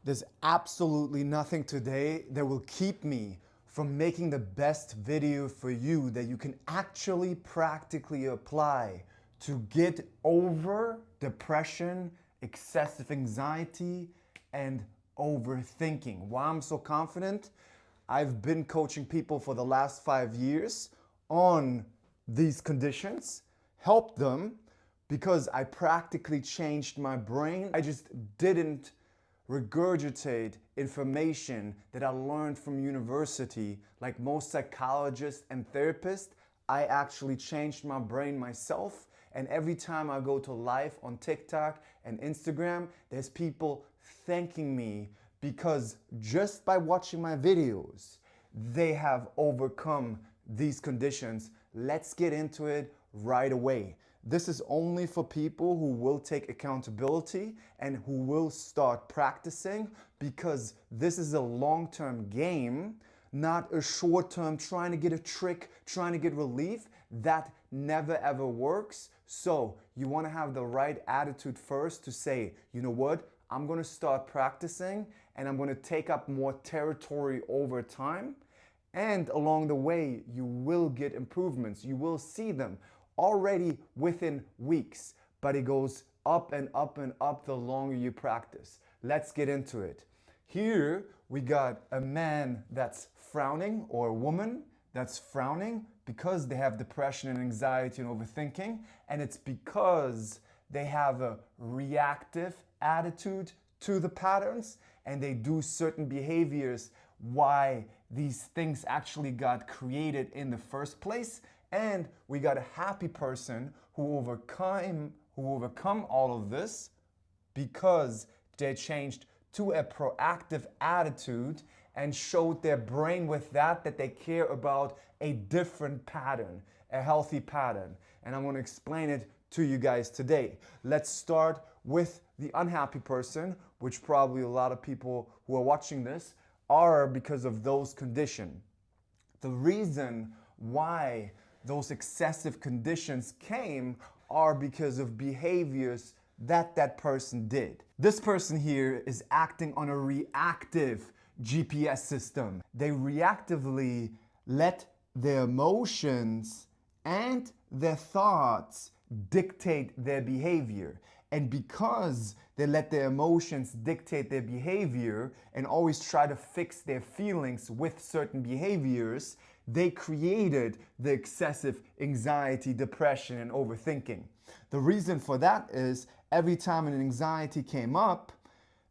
There's absolutely nothing today that will keep me from making the best video for you that you can actually practically apply to get over depression, excessive anxiety, and overthinking. Why I'm so confident? I've been coaching people for the last 5 years on these conditions, helped them because I practically changed my brain. I just didn't regurgitate information that I learned from university. Like most psychologists and therapists, I actually changed my brain myself. And every time I go to live on TikTok and Instagram, there's people thanking me because just by watching my videos, they have overcome these conditions. Let's get into it right away. This is only for people who will take accountability and who will start practicing, because this is a long-term game, not a short-term trying to get a trick, trying to get relief. That never ever works. So you want to have the right attitude first to say, you know what, I'm going to start practicing and I'm going to take up more territory over time. And along the way, you will get improvements. You will see them already within weeks, but it goes up and up and up the longer you practice. Let's get into it. Here we got a man that's frowning, or a woman that's frowning because they have depression and anxiety and overthinking, and it's because they have a reactive attitude to the patterns and they do certain behaviors why these things actually got created in the first place. And we got a happy person who overcome all of this because they changed to a proactive attitude and showed their brain with that they care about a different pattern, a healthy pattern. And I'm going to explain it to you guys today. Let's start with the unhappy person, which probably a lot of people who are watching this are because of those conditions. The reason why those excessive conditions came are because of behaviors that person did. This person here is acting on a reactive GPS system. They reactively let their emotions and their thoughts dictate their behavior. And because they let their emotions dictate their behavior and always try to fix their feelings with certain behaviors, they created the excessive anxiety, depression, and overthinking. The reason for that is every time an anxiety came up,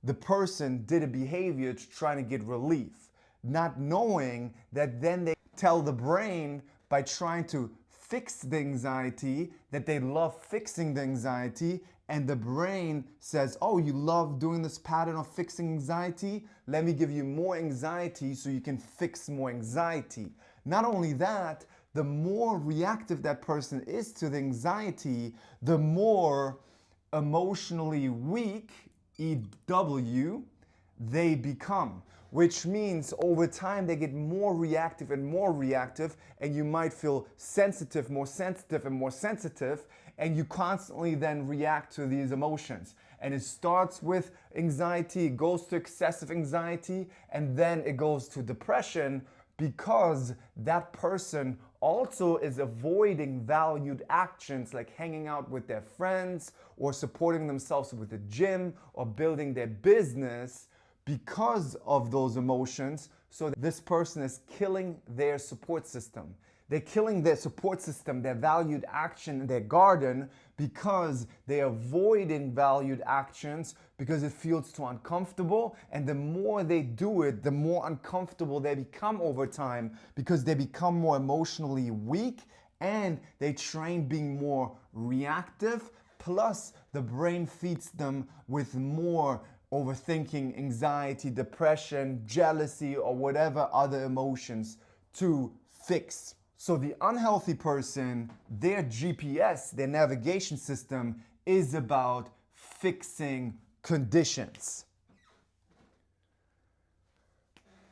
the person did a behavior to try to get relief, not knowing that then they tell the brain by trying to fix the anxiety that they love fixing the anxiety, and the brain says, oh, you love doing this pattern of fixing anxiety? Let me give you more anxiety so you can fix more anxiety. Not only that, the more reactive that person is to the anxiety, the more emotionally weak, EW, they become. Which means over time they get more reactive, and you might feel sensitive, and more sensitive, and you constantly then react to these emotions. And it starts with anxiety, it goes to excessive anxiety, and then it goes to depression, because that person also is avoiding valued actions like hanging out with their friends or supporting themselves with the gym or building their business because of those emotions. So this person is killing their support system. They're killing their support system, their valued action, their garden, because they're avoiding valued actions because it feels too uncomfortable. And the more they do it, the more uncomfortable they become over time, because they become more emotionally weak and they train being more reactive. Plus, the brain feeds them with more overthinking, anxiety, depression, jealousy, or whatever other emotions to fix. So the unhealthy person, their GPS, their navigation system, is about fixing conditions.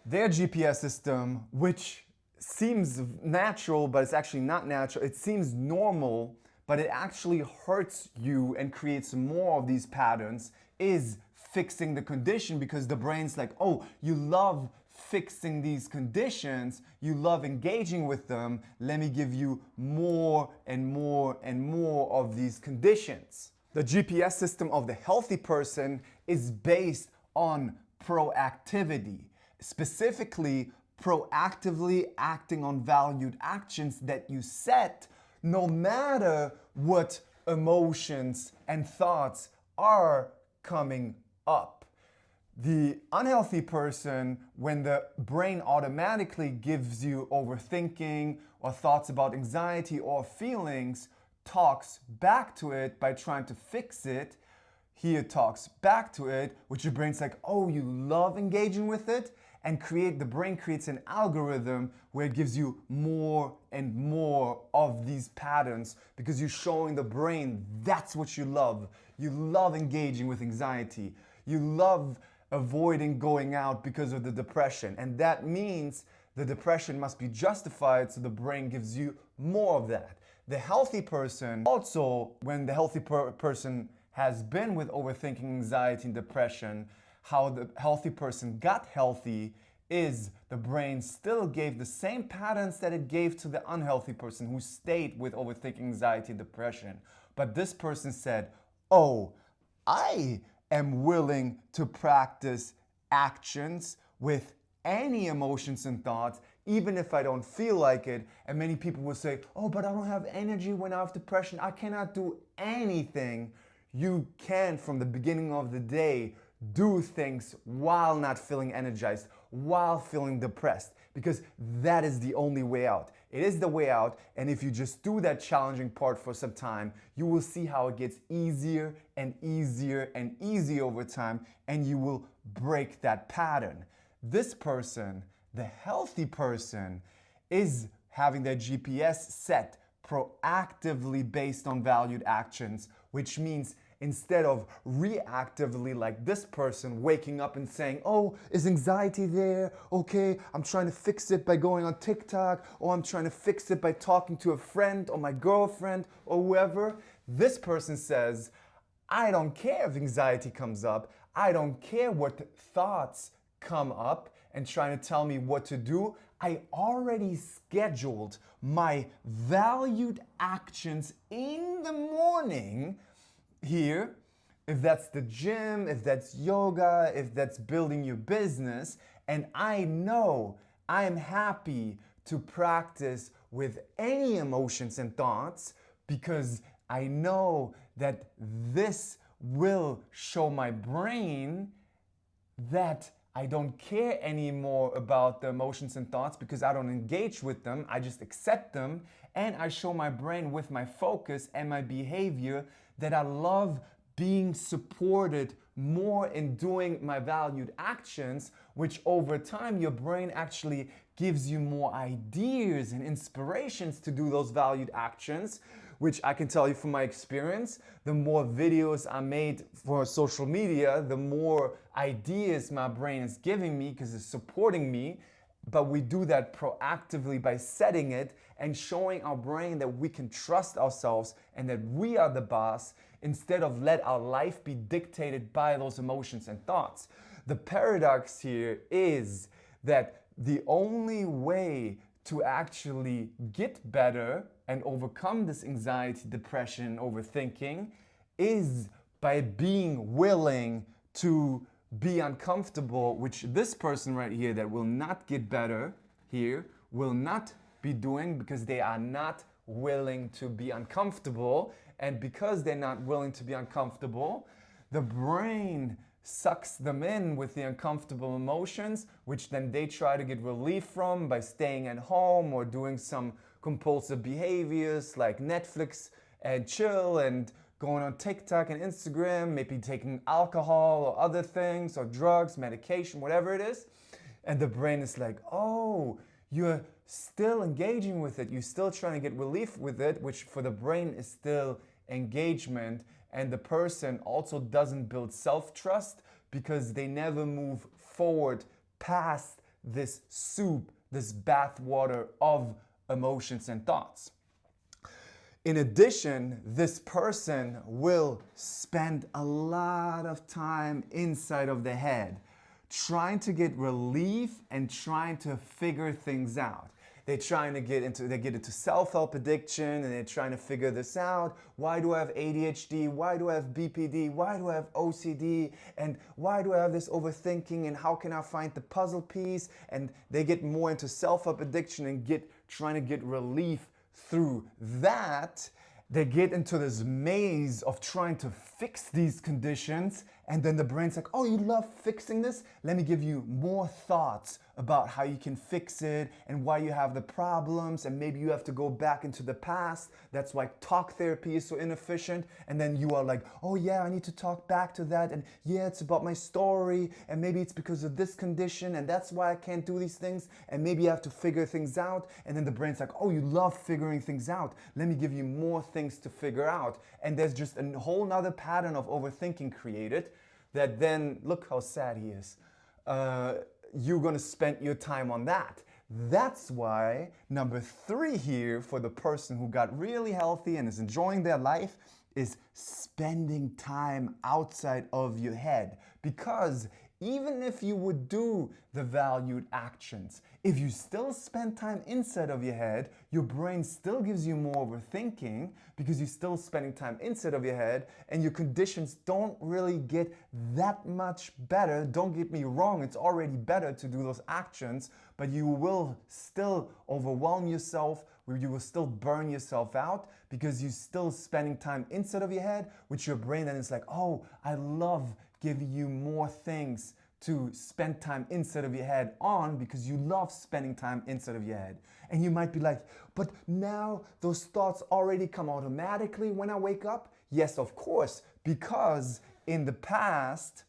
Their GPS system, which seems natural, but it's actually not natural. It seems normal, but it actually hurts you and creates more of these patterns, is fixing the condition, because the brain's like, oh, you love fixing these conditions, you love engaging with them, let me give you more and more and more of these conditions. The GPS system of the healthy person is based on proactivity, specifically proactively acting on valued actions that you set, no matter what emotions and thoughts are coming up. The unhealthy person, when the brain automatically gives you overthinking or thoughts about anxiety or feelings, talks back to it by trying to fix it. Here talks back to it, which your brain's like, oh, you love engaging with it, and the brain creates an algorithm where it gives you more and more of these patterns, because you're showing the brain that's what you love. You love engaging with anxiety. You love avoiding going out because of the depression. And that means the depression must be justified, so the brain gives you more of that. The healthy person, also, when the healthy person has been with overthinking, anxiety, and depression, how the healthy person got healthy is the brain still gave the same patterns that it gave to the unhealthy person who stayed with overthinking, anxiety, and depression. But this person said, oh, I am willing to practice actions with any emotions and thoughts, even if I don't feel like it. And many people will say, oh, but I don't have energy when I have depression. I cannot do anything. You can, from the beginning of the day, do things while not feeling energized, while feeling depressed, because that is the only way out. It is the way out, and if you just do that challenging part for some time, you will see how it gets easier and easier and easier over time, and you will break that pattern. This person, the healthy person, is having their GPS set proactively based on valued actions, which means instead of reactively, like this person, waking up and saying, oh, is anxiety there? Okay, I'm trying to fix it by going on TikTok, or I'm trying to fix it by talking to a friend or my girlfriend or whoever. This person says, I don't care if anxiety comes up. I don't care what thoughts come up and trying to tell me what to do. I already scheduled my valued actions in the morning here, if that's the gym, if that's yoga, if that's building your business, and I know I am happy to practice with any emotions and thoughts, because I know that this will show my brain that I don't care anymore about the emotions and thoughts because I don't engage with them, I just accept them, and I show my brain with my focus and my behavior that I love being supported more in doing my valued actions, which over time your brain actually gives you more ideas and inspirations to do those valued actions, which I can tell you from my experience, the more videos I made for social media, the more ideas my brain is giving me because it's supporting me. But we do that proactively by setting it and showing our brain that we can trust ourselves and that we are the boss, instead of let our life be dictated by those emotions and thoughts. The paradox here is that the only way to actually get better and overcome this anxiety, depression, overthinking is by being willing to be uncomfortable, which this person right here that will not get better here will not be doing, because they are not willing to be uncomfortable. And because they're not willing to be uncomfortable, the brain sucks them in with the uncomfortable emotions, which then they try to get relief from by staying at home or doing some compulsive behaviors like Netflix and chill and going on TikTok and Instagram, maybe taking alcohol or other things or drugs, medication, whatever it is. And the brain is like, oh, you're still engaging with it. You're still trying to get relief with it, which for the brain is still engagement. And the person also doesn't build self-trust because they never move forward past this soup, this bath water of emotions and thoughts. In addition, this person will spend a lot of time inside of the head, trying to get relief and trying to figure things out. They get into self-help addiction and they're trying to figure this out. Why do I have ADHD? Why do I have BPD? Why do I have OCD? And why do I have this overthinking? And how can I find the puzzle piece? And they get more into self-help addiction and trying to get relief through that. They get into this maze of trying to fix these conditions, and then the brain's like, oh, you love fixing this? Let me give you more thoughts about how you can fix it and why you have the problems, and maybe you have to go back into the past. That's why talk therapy is so inefficient. And then you are like, oh yeah, I need to talk back to that, and yeah, it's about my story, and maybe it's because of this condition, and that's why I can't do these things, and maybe you have to figure things out. And then the brain's like, oh, you love figuring things out. Let me give you more things to figure out. And there's just a whole nother pattern of overthinking created that then, look how sad he is. You're gonna spend your time on that. That's why number 3 here for the person who got really healthy and is enjoying their life is spending time outside of your head. Because even if you would do the valued actions, if you still spend time inside of your head, your brain still gives you more overthinking because you're still spending time inside of your head, and your conditions don't really get that much better. Don't get me wrong, it's already better to do those actions, but you will still overwhelm yourself, you will still burn yourself out because you're still spending time inside of your head, which your brain then is like, oh, I love giving you more things to spend time inside of your head on because you love spending time inside of your head. And you might be like, but now those thoughts already come automatically when I wake up? Yes, of course, because in the past,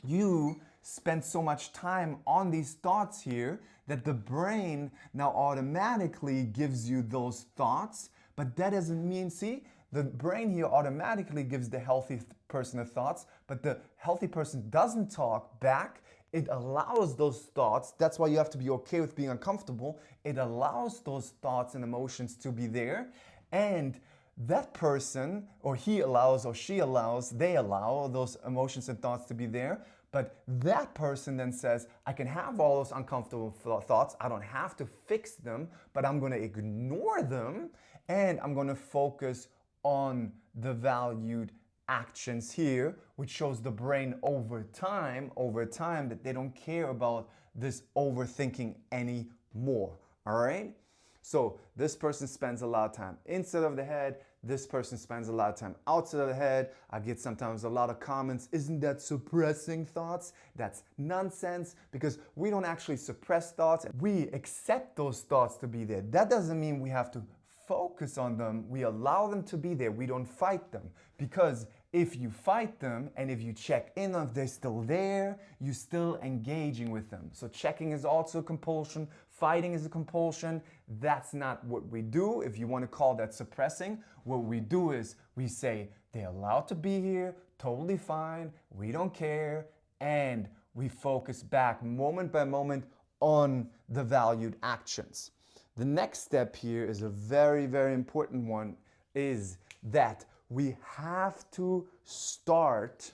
you spent so much time on these thoughts here that the brain now automatically gives you those thoughts, but that doesn't mean, see, the brain here automatically gives the healthy person the thoughts, but the healthy person doesn't talk back. It allows those thoughts. That's why you have to be okay with being uncomfortable. It allows those thoughts and emotions to be there. And that person, or he allows, or she allows, they allow those emotions and thoughts to be there. But that person then says, I can have all those uncomfortable thoughts. I don't have to fix them, but I'm going to ignore them. And I'm going to focus on the valued actions here, which shows the brain over time that they don't care about this overthinking anymore. All right? So this person spends a lot of time inside of the head. This person spends a lot of time outside of the head. I get sometimes a lot of comments, isn't that suppressing thoughts? That's nonsense, because we don't actually suppress thoughts. We accept those thoughts to be there. That doesn't mean we have to focus on them. We allow them to be there. We don't fight them, because if you fight them and if you check in on if they're still there, you're still engaging with them. So checking is also a compulsion. Fighting is a compulsion. That's not what we do. If you want to call that suppressing, what we do is we say they're allowed to be here, totally fine, we don't care, and we focus back moment by moment on the valued actions. The next step here is a very, very important one, is that we have to start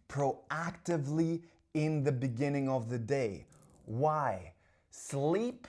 proactively in the beginning of the day. Why? Sleep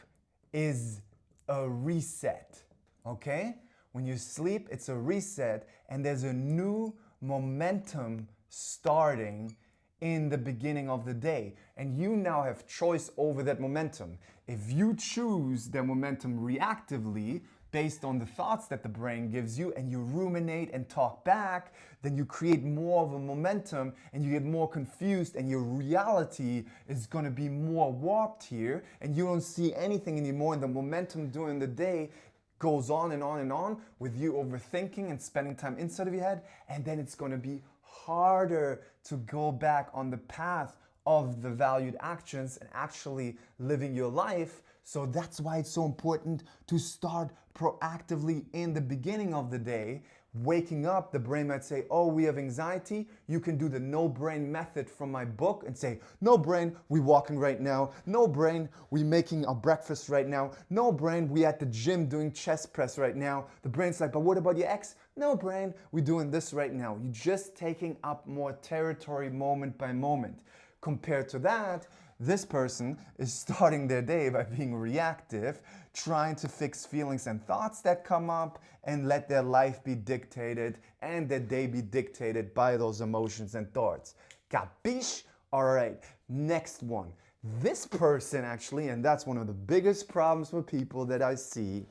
is a reset, okay? When you sleep, it's a reset, and there's a new momentum starting in the beginning of the day. And you now have choice over that momentum. If you choose the momentum reactively, based on the thoughts that the brain gives you, and you ruminate and talk back, then you create more of a momentum and you get more confused, and your reality is going to be more warped here, and you don't see anything anymore, and the momentum during the day goes on and on and on with you overthinking and spending time inside of your head, and then it's going to be harder to go back on the path of the valued actions and actually living your life. So that's why it's so important to start proactively in the beginning of the day. waking up, the brain might say, oh, we have anxiety. You can do the no brain method from my book and say, no brain, we walking right now. No brain, we making our breakfast right now. No brain, we at the gym doing chest press right now. The brain's like, but what about your ex? No brain, we doing this right now. You're just taking up more territory moment by moment. Compared to that, this person is starting their day by being reactive, trying to fix feelings and thoughts that come up and let their life be dictated and their day be dictated by those emotions and thoughts. Capiche? All right, next one. This person actually, and that's one of the biggest problems with people that I see,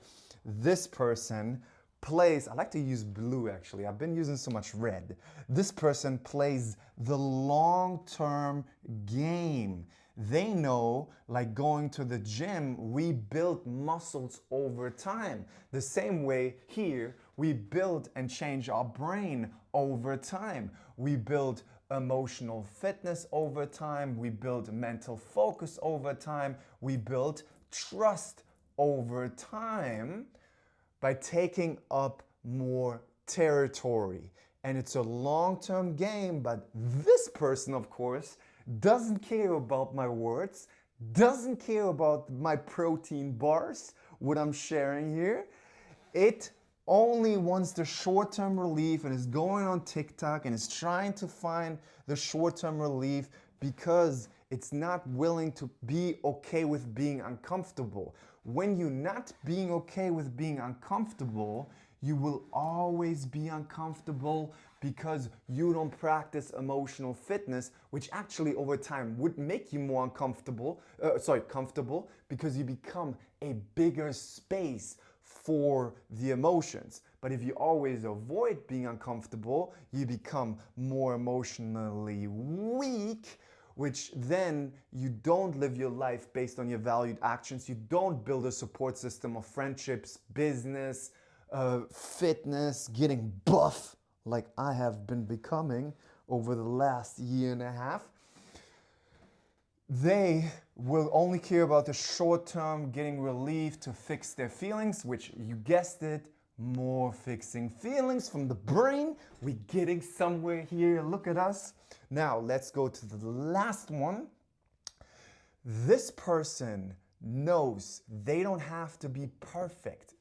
this person plays, I like to use blue actually, I've been using so much red. This person plays the long-term game. They know, like going to the gym, we build muscles over time. The same way here, we build and change our brain over time. We build emotional fitness over time. We build mental focus over time. We build trust over time by taking up more territory. And it's a long-term game, but this person, of course, doesn't care about my words, doesn't care about my protein bars, what I'm sharing here. It only wants the short-term relief and is going on TikTok and is trying to find the short-term relief because it's not willing to be okay with being uncomfortable. When you're not being okay with being uncomfortable, you will always be uncomfortable because you don't practice emotional fitness, which actually over time would make you more comfortable because you become a bigger space for the emotions. But if you always avoid being uncomfortable, you become more emotionally weak, which then you don't live your life based on your valued actions. You don't build a support system of friendships, business, fitness, getting buff like I have been becoming over the last year and a half. They will only care about the short term, getting relief to fix their feelings, which you guessed it, more fixing feelings from the brain. We're getting somewhere here, look at us. Now let's go to the last one. This person knows they don't have to be perfect.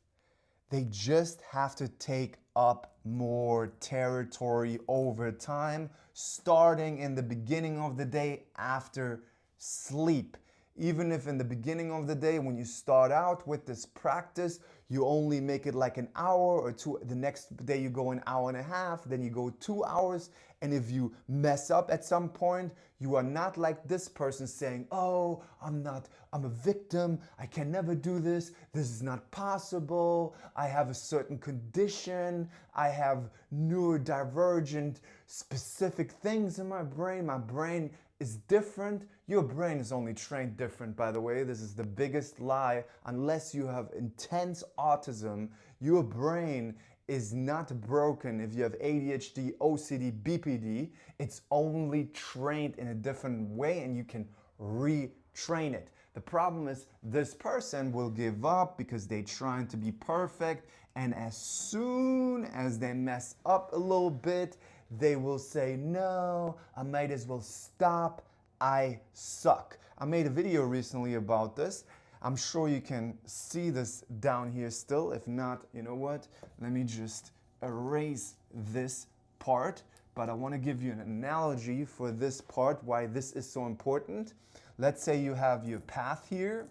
They just have to take up more territory over time, starting in the beginning of the day after sleep. Even if in the beginning of the day, when you start out with this practice, you only make it like an hour or two. The next day you go an hour and a half, then you go 2 hours. And if you mess up at some point, you are not like this person saying, oh, I'm a victim. I can never do this. This is not possible. I have a certain condition. I have neurodivergent specific things in my brain. My brain is different. Your brain is only trained different, by the way. This is the biggest lie. Unless you have intense autism, your brain is not broken. If you have ADHD, OCD, BPD, it's only trained in a different way and you can retrain it. The problem is this person will give up because they're trying to be perfect, and as soon as they mess up a little bit, they will say, no, I might as well stop. I suck. I made a video recently about this. I'm sure you can see this down here still. If not, you know what? Let me just erase this part. But I want to give you an analogy for this part, why this is so important. Let's say you have your path here,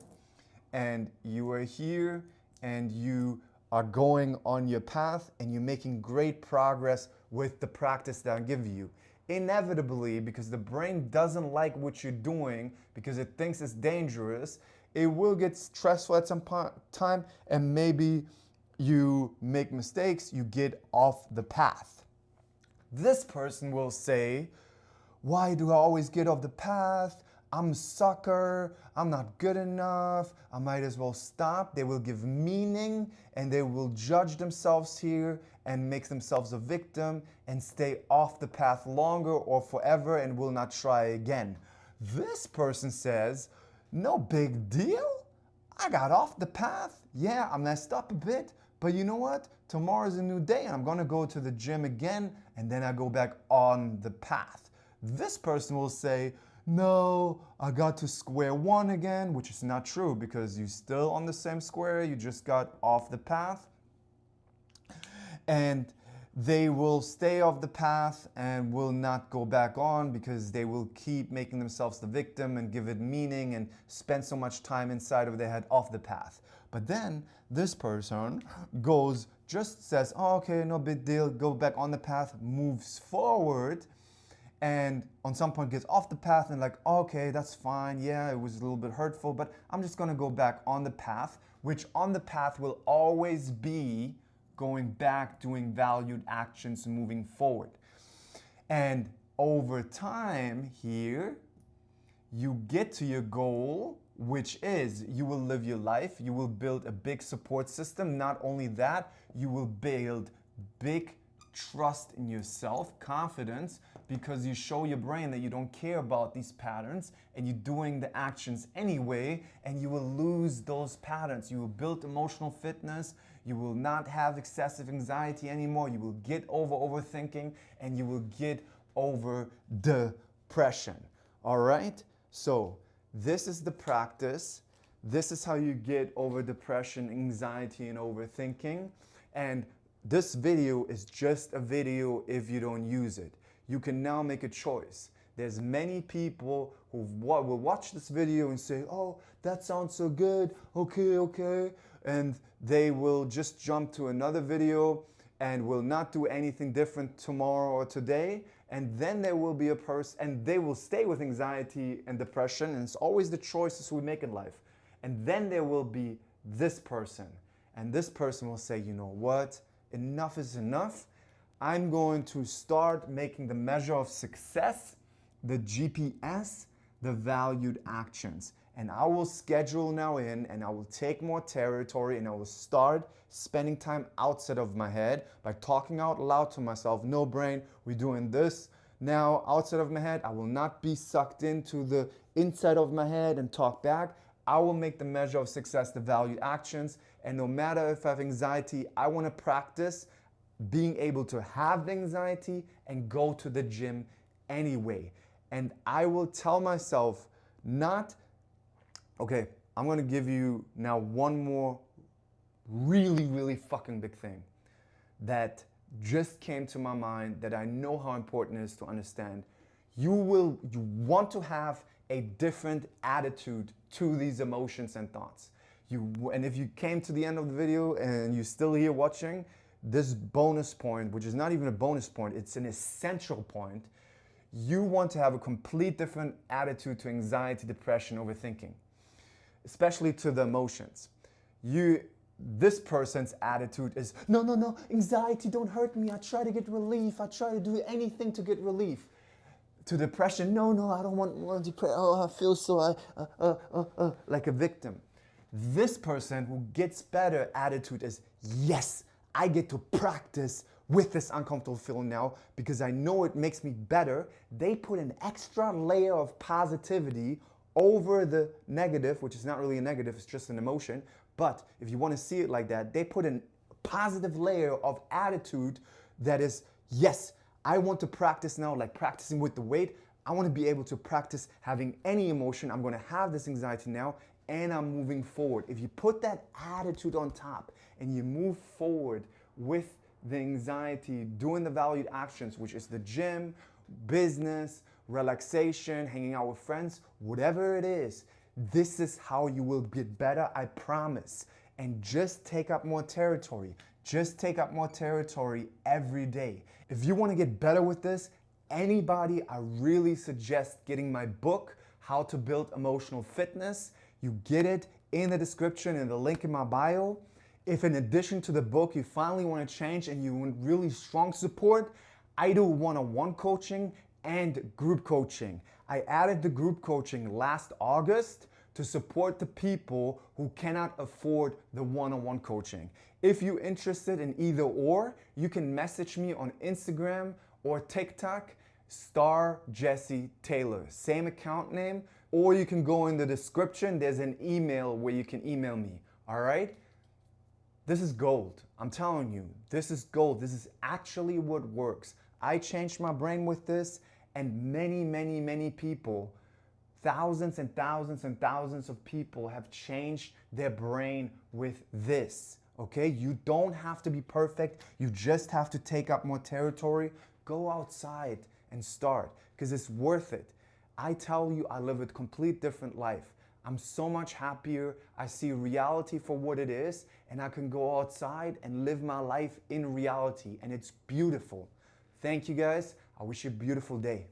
and you are here, and you are going on your path, and you're making great progress with the practice that I give you. Inevitably, because the brain doesn't like what you're doing, because it thinks it's dangerous, it will get stressful at some time, and maybe you make mistakes, you get off the path. This person will say, why do I always get off the path? I'm a sucker, I'm not good enough, I might as well stop. They will give meaning and they will judge themselves here and make themselves a victim and stay off the path longer or forever and will not try again. This person says, no big deal. I got off the path. Yeah, I messed up a bit, but you know what? tomorrow's a new day and I'm gonna go to the gym again, and then I go back on the path. This person will say, no, I got to square one again, which is not true because you're still on the same square, you just got off the path. And they will stay off the path and will not go back on because they will keep making themselves the victim and give it meaning and spend so much time inside of their head off the path. But then this person goes, just says, oh, okay, no big deal, go back on the path, moves forward, and on some point gets off the path and like, oh, okay, that's fine, yeah, it was a little bit hurtful, but I'm just gonna go back on the path, which on the path will always be going back, doing valued actions, moving forward. And over time here, you get to your goal, which is you will live your life, you will build a big support system. Not only that, you will build big trust in yourself, confidence, because you show your brain that you don't care about these patterns and you're doing the actions anyway, and you will lose those patterns. You will build emotional fitness, you will not have excessive anxiety anymore, you will get over overthinking, and you will get over depression. All right? So this is the practice. This is how you get over depression, anxiety, and overthinking. And this video is just a video if you don't use it. You can now make a choice. There's many people who will watch this video and say, oh, that sounds so good, okay. And they will just jump to another video and will not do anything different tomorrow or today. And then there will be a person, and they will stay with anxiety and depression, and it's always the choices we make in life. And then there will be this person, and this person will say, you know what, enough is enough. I'm going to start making the measure of success, the GPS, the valued actions. And I will schedule now in, and I will take more territory, and I will start spending time outside of my head by talking out loud to myself. No brain, we're doing this now outside of my head. I will not be sucked into the inside of my head and talk back. I will make the measure of success the valued actions. And no matter if I have anxiety, I want to practice being able to have the anxiety and go to the gym anyway. And I will tell myself not, okay, I'm gonna give you now one more really fucking big thing that just came to my mind that I know how important it is to understand. You want to have a different attitude to these emotions and thoughts. And if you came to the end of the video and you're still here watching, this bonus point, which is not even a bonus point, it's an essential point, you want to have a complete different attitude to anxiety, depression, overthinking, especially to the emotions. This person's attitude is, no, anxiety, don't hurt me. I try to get relief. I try to do anything to get relief. To depression, no, I don't want depression. Oh, I feel so like a victim. This person who gets better attitude is, yes, I get to practice with this uncomfortable feeling now because I know it makes me better. They put an extra layer of positivity over the negative, which is not really a negative, it's just an emotion. But if you want to see it like that, they put a positive layer of attitude that is, yes, I want to practice now, like practicing with the weight. I want to be able to practice having any emotion. I'm going to have this anxiety now, and I'm moving forward. If you put that attitude on top and you move forward with the anxiety, doing the valued actions, which is the gym, business, relaxation, hanging out with friends, whatever it is, this is how you will get better, I promise. And just take up more territory. Just take up more territory every day. If you want to get better with this, anybody, I really suggest getting my book, How to Build Emotional Fitness. You get it in the description and the link in my bio. If in addition to the book, you finally want to change and you want really strong support, I do one-on-one coaching and group coaching. I added the group coaching last August to support the people who cannot afford the one-on-one coaching. If you're interested in either or, you can message me on Instagram or TikTok, Star Jesse Taylor, same account name, or you can go in the description, there's an email where you can email me, all right? This is gold. I'm telling you, this is gold. This is actually what works. I changed my brain with this, and many, many, many people, thousands and thousands and thousands of people have changed their brain with this. Okay? You don't have to be perfect. You just have to take up more territory. Go outside and start, because it's worth it. I tell you, I live a complete different life. I'm so much happier. I see reality for what it is, and I can go outside and live my life in reality, and it's beautiful. Thank you guys. I wish you a beautiful day.